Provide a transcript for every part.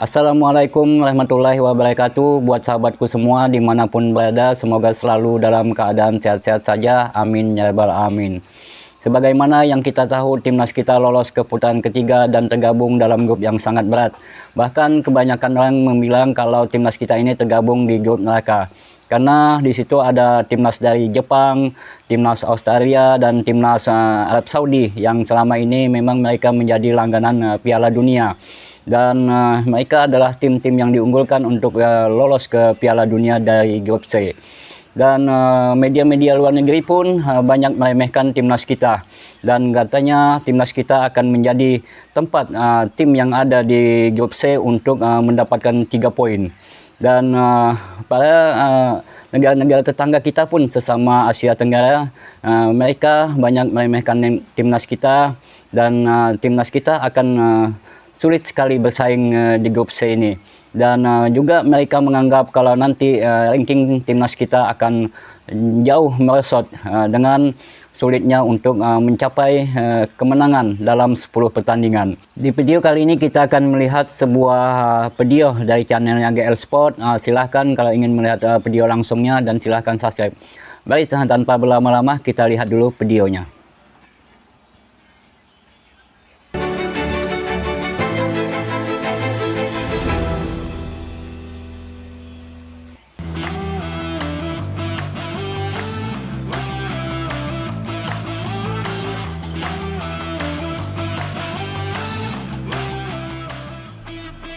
Assalamualaikum warahmatullahi wabarakatuh. Buat sahabatku semua dimanapun berada, semoga selalu dalam keadaan sehat-sehat saja. Amin ya rabbal amin. Sebagaimana yang kita tahu, timnas kita lolos ke putaran ketiga dan tergabung dalam grup yang sangat berat. Bahkan kebanyakan orang membilang kalau timnas kita ini tergabung di grup neraka. Karena di situ ada timnas dari Jepang, timnas Australia, dan timnas Arab Saudi yang selama ini memang mereka menjadi langganan Piala Dunia. Dan mereka adalah tim-tim yang diunggulkan untuk lolos ke Piala Dunia dari grup C. Dan media-media luar negeri pun banyak meremehkan timnas kita. Dan katanya timnas kita akan menjadi tempat tim yang ada di grup C untuk mendapatkan 3 poin. Dan para negara-negara tetangga kita pun sesama Asia Tenggara, mereka banyak meremehkan timnas kita. Dan timnas kita akan sulit sekali bersaing di grup C ini. Dan juga mereka menganggap kalau nanti ranking timnas kita akan jauh merosot dengan sulitnya untuk mencapai kemenangan dalam 10 pertandingan. Di video kali ini kita akan melihat sebuah video dari channelnya GL Sport. Silahkan kalau ingin melihat video langsungnya dan silahkan subscribe. Baik, tanpa berlama-lama kita lihat dulu videonya.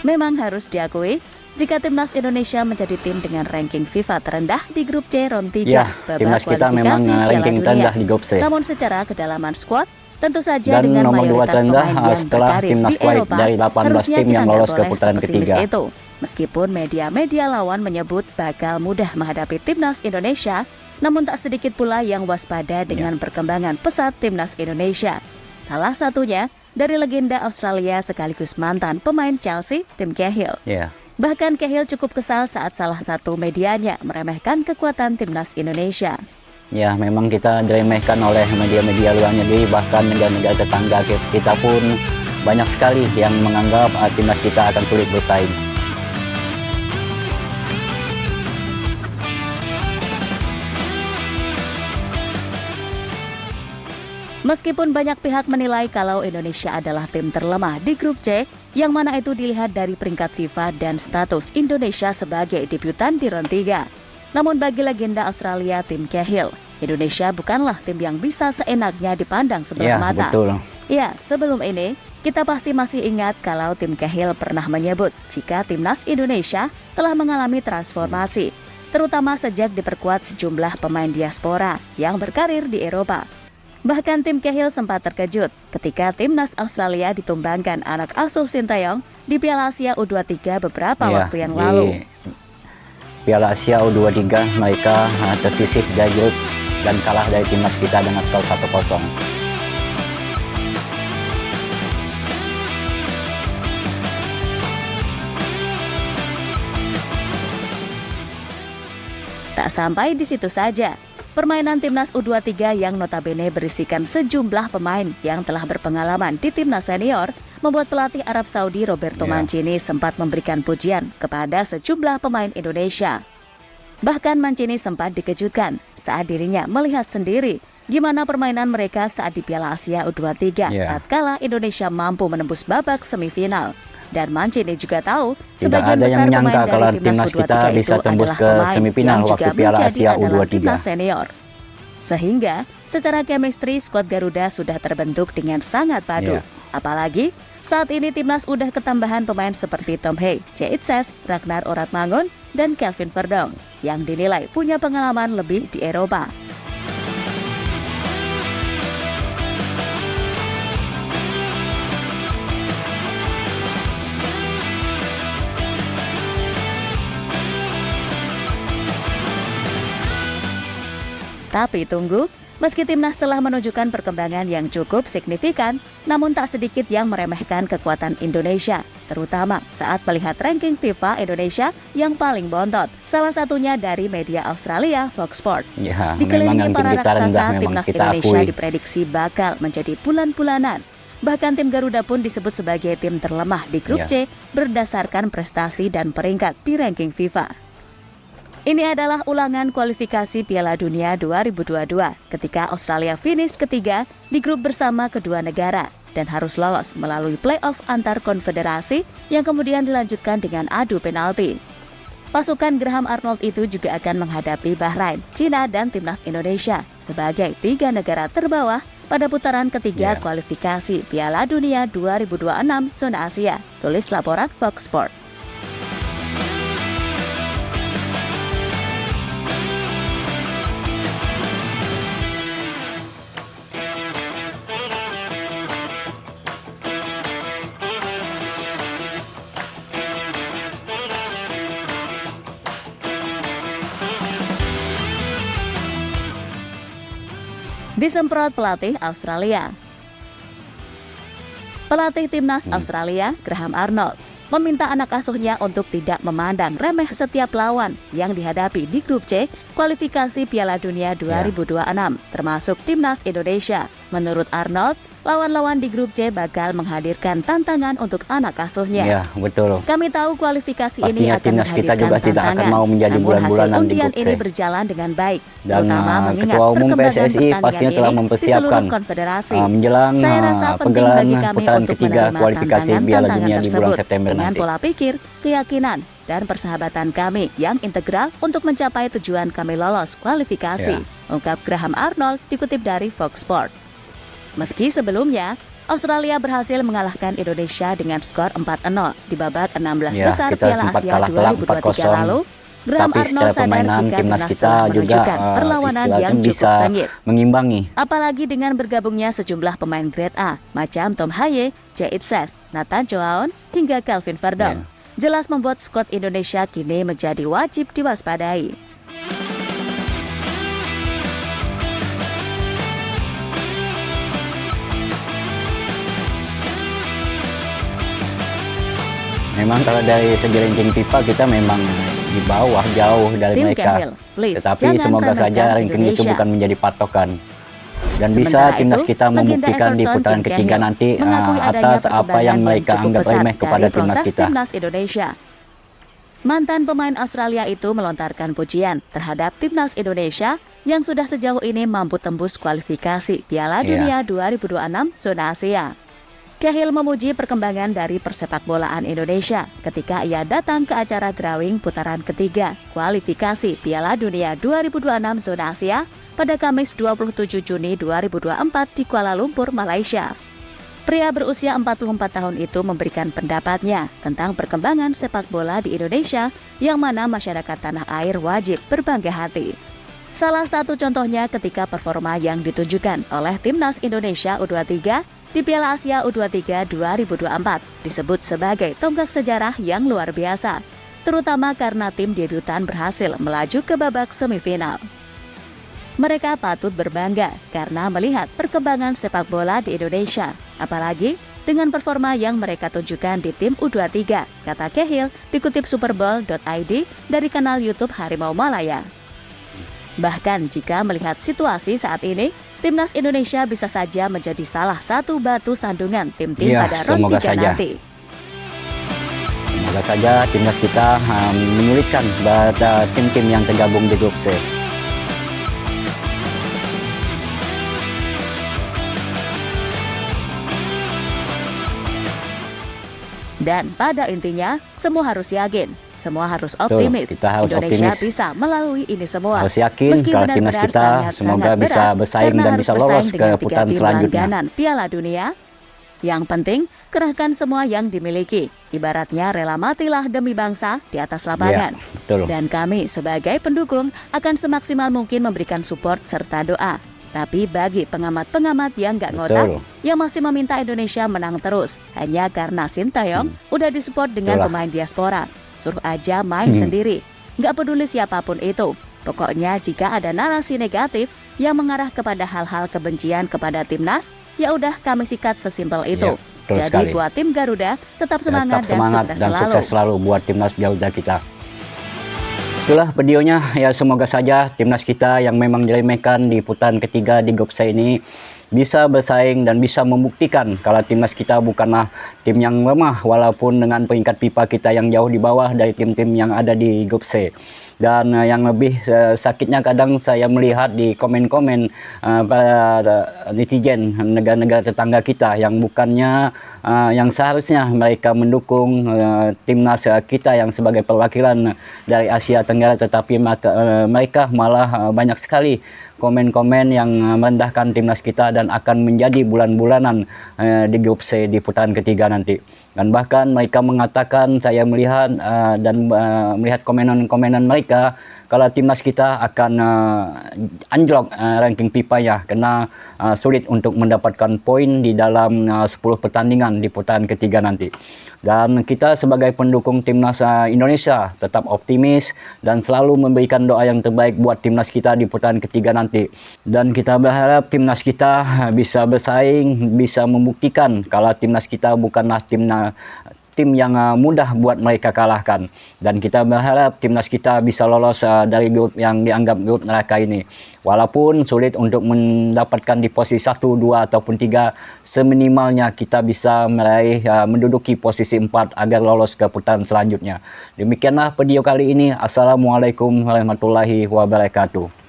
Memang harus diakui, jika timnas Indonesia menjadi tim dengan ranking FIFA terendah di grup C round 3 babak kualifikasi Piala Dunia. Di grup C. Namun secara kedalaman skuad, tentu saja dan dengan nomor 2 mayoritas terendah pemain yang berkarir di Eropa, dari 18 harusnya tim kita yang nggak lolos ke boleh putaran sepesimis ketiga. itu. Meskipun media-media lawan menyebut bakal mudah menghadapi timnas Indonesia, namun tak sedikit pula yang waspada dengan perkembangan pesat timnas Indonesia. Salah satunya dari legenda Australia sekaligus mantan pemain Chelsea, Tim Cahill. Bahkan Cahill cukup kesal saat salah satu medianya meremehkan kekuatan timnas Indonesia. Ya, memang kita diremehkan oleh media-media luar negeri, bahkan negara-negara tetangga kita pun banyak sekali yang menganggap timnas kita akan sulit bersaing. Meskipun banyak pihak menilai kalau Indonesia adalah tim terlemah di grup C, yang mana itu dilihat dari peringkat FIFA dan status Indonesia sebagai debutan di round 3. Namun bagi legenda Australia Tim Cahill, Indonesia bukanlah tim yang bisa seenaknya dipandang sebelah mata. Betul. Ya, sebelum ini, kita pasti masih ingat kalau Tim Cahill pernah menyebut jika timnas Indonesia telah mengalami transformasi, terutama sejak diperkuat sejumlah pemain diaspora yang berkarir di Eropa. Bahkan Tim Cahill sempat terkejut ketika timnas Australia ditumbangkan anak asuh Sinteyong di Piala Asia U23 beberapa waktu yang lalu. Piala Asia U23 mereka tersisih dari grup dan kalah dari timnas kita dengan skor 1-0. Tak sampai di situ saja. Permainan timnas U23 yang notabene berisikan sejumlah pemain yang telah berpengalaman di timnas senior membuat pelatih Arab Saudi Roberto Mancini sempat memberikan pujian kepada sejumlah pemain Indonesia. Bahkan Mancini sempat dikejutkan saat dirinya melihat sendiri gimana permainan mereka saat di Piala Asia U23 tatkala Indonesia mampu menembus babak semifinal. Dan Mancini juga tahu sebagian besar pemain dari timnas U23 itu adalah pemain yang juga menjadi andalan timnas senior. Sehingga secara chemistry skuad Garuda sudah terbentuk dengan sangat padu. Apalagi saat ini timnas udah ketambahan pemain seperti Tom Hey, Ceitses, Ragnar Oratmangun, dan Kelvin Verdong yang dinilai punya pengalaman lebih di Eropa. Tapi tunggu, meski timnas telah menunjukkan perkembangan yang cukup signifikan, namun tak sedikit yang meremehkan kekuatan Indonesia, terutama saat melihat ranking FIFA Indonesia yang paling bontot, salah satunya dari media Australia, Fox Sport. Dikelilingi para raksasa, timnas Indonesia diprediksi bakal menjadi bulan-bulanan. Bahkan tim Garuda pun disebut sebagai tim terlemah di grup C berdasarkan prestasi dan peringkat di ranking FIFA. Ini adalah ulangan kualifikasi Piala Dunia 2022 ketika Australia finish ketiga di grup bersama kedua negara dan harus lolos melalui playoff antar konfederasi yang kemudian dilanjutkan dengan adu penalti. Pasukan Graham Arnold itu juga akan menghadapi Bahrain, Cina, dan timnas Indonesia sebagai 3 negara terbawah pada putaran ketiga kualifikasi Piala Dunia 2026 zona Asia. Tulis laporan Fox Sport. Disemprot pelatih Australia. Pelatih timnas Australia, Graham Arnold, meminta anak asuhnya untuk tidak memandang remeh setiap lawan yang dihadapi di grup C kualifikasi Piala Dunia 2026, termasuk timnas Indonesia. Menurut Arnold, lawan-lawan di grup C bakal menghadirkan tantangan untuk anak asuhnya. Ya, betul. Kami tahu kualifikasi Pastinya ini akan timnas kita menghadirkan juga tidak tantangan, akan mau menjadi namun hasil bulan-bulanan di undian grup C. ini berjalan dengan baik, Dan terutama mengingat Ketua Umum perkembangan PSSI pastinya pertandingan telah ini di mempersiapkan seluruh konfederasi. menjelang Saya rasa penting penggelaran bagi kami putaran untuk ketiga menerima kualifikasi Piala tantangan-tantangan Dunia di bulan tersebut September dengan nanti. pola pikir, keyakinan, dan persahabatan kami yang integral untuk mencapai tujuan kami lolos kualifikasi, ungkap Graham Arnold dikutip dari Fox Sport. Meski sebelumnya Australia berhasil mengalahkan Indonesia dengan skor 4-0 di babak 16 besar kita Piala sempat Asia kalah telak 2023 lalu, Graham tapi Arnold secara sadar permainan jika timnas timnas kita telah juga menunjukkan perlawanan yang istilahnya cukup bisa sengit. mengimbangi. Apalagi dengan bergabungnya sejumlah pemain grade A macam Tom Haye, Jait Ses, Nathan Choaon, hingga Kelvin Verdong. Jelas membuat skuad Indonesia kini menjadi wajib diwaspadai. Memang kalau dari segi ranking FIFA kita memang di bawah jauh dari Tim mereka. Cahill, please, Tetapi jangan semoga saja remehkan ranking itu Indonesia. bukan menjadi patokan. Dan Sementara bisa timnas itu, kita legenda membuktikan di Everton, putaran Tim ketiga Cahill, nanti mengakui adanya atas apa perkembangan yang mereka cukup anggap pesat remeh kepada dari timnas proses kita. timnas Indonesia. Mantan pemain Australia itu melontarkan pujian terhadap timnas Indonesia yang sudah sejauh ini mampu tembus kualifikasi Piala Dunia 2026 zona Asia. Cahill memuji perkembangan dari persepakbolaan Indonesia ketika ia datang ke acara drawing putaran ketiga kualifikasi Piala Dunia 2026 zona Asia pada Kamis 27 Juni 2024 di Kuala Lumpur, Malaysia. Pria berusia 44 tahun itu memberikan pendapatnya tentang perkembangan sepak bola di Indonesia yang mana masyarakat tanah air wajib berbangga hati. Salah satu contohnya ketika performa yang ditunjukkan oleh Timnas Indonesia U23 di Piala Asia U23 2024 disebut sebagai tonggak sejarah yang luar biasa, terutama karena tim debutan berhasil melaju ke babak semifinal. Mereka patut berbangga karena melihat perkembangan sepak bola di Indonesia, apalagi dengan performa yang mereka tunjukkan di tim U23, kata Cahill dikutip superbowl.id dari kanal YouTube Harimau Malaya. Bahkan jika melihat situasi saat ini, timnas Indonesia bisa saja menjadi salah satu batu sandungan tim-tim pada round 3 nanti. Semoga saja timnas kita menyulitkan pada tim-tim yang tergabung di grup C. Dan pada intinya, semua harus yakin, semua harus optimis. Kita harus Indonesia optimis. bisa melalui ini semua. Harus yakin meski kalau timnas benar-benar kita sangat semoga bisa berat, bersaing karena dan harus bisa lolos bersaing ke dengan 3 putaran tim selanjutnya. langganan Piala Dunia. Yang penting, kerahkan semua yang dimiliki. Ibaratnya rela matilah demi bangsa di atas lapangan. Betul. Dan kami sebagai pendukung akan semaksimal mungkin memberikan support serta doa. Tapi bagi pengamat-pengamat yang gak ngotak, yang masih meminta Indonesia menang terus hanya karena Sintayong udah disupport dengan pemain diaspora, suruh aja main sendiri. Gak peduli siapapun itu. Pokoknya jika ada narasi negatif yang mengarah kepada hal-hal kebencian kepada timnas, ya udah kami sikat sesimpel itu. Jadi buat tim Garuda tetap semangat, dan sukses selalu buat timnas Garuda kita. Itulah videonya, ya semoga saja timnas kita yang memang diremehkan di putaran ketiga di grup C ini bisa bersaing dan bisa membuktikan kalau timnas kita bukanlah tim yang lemah walaupun dengan peringkat FIFA kita yang jauh di bawah dari tim-tim yang ada di grup C. Dan yang lebih sakitnya kadang saya melihat di komen-komen para netizen negara-negara tetangga kita yang bukannya yang seharusnya mereka mendukung timnas kita yang sebagai perwakilan dari Asia Tenggara, tetapi mereka malah banyak sekali komen-komen yang merendahkan timnas kita dan akan menjadi bulan-bulanan di grup C di putaran ketiga nanti. Dan bahkan mereka mengatakan, saya melihat dan melihat komenan-komenan mereka, kalau timnas kita akan anjlok ranking FIFA-nya karena sulit untuk mendapatkan poin di dalam 10 pertandingan di putaran ketiga nanti. Dan kita sebagai pendukung timnas Indonesia tetap optimis dan selalu memberikan doa yang terbaik buat timnas kita di putaran ketiga nanti. Dan kita berharap timnas kita bisa bersaing, bisa membuktikan kalau timnas kita bukanlah tim yang mudah buat mereka kalahkan. Dan kita berharap timnas kita bisa lolos dari grup yang dianggap grup neraka ini. Walaupun sulit untuk mendapatkan di posisi 1, 2 ataupun 3, seminimalnya kita bisa meraih menduduki posisi 4 agar lolos ke putaran selanjutnya. Demikianlah video kali ini. Assalamualaikum warahmatullahi wabarakatuh.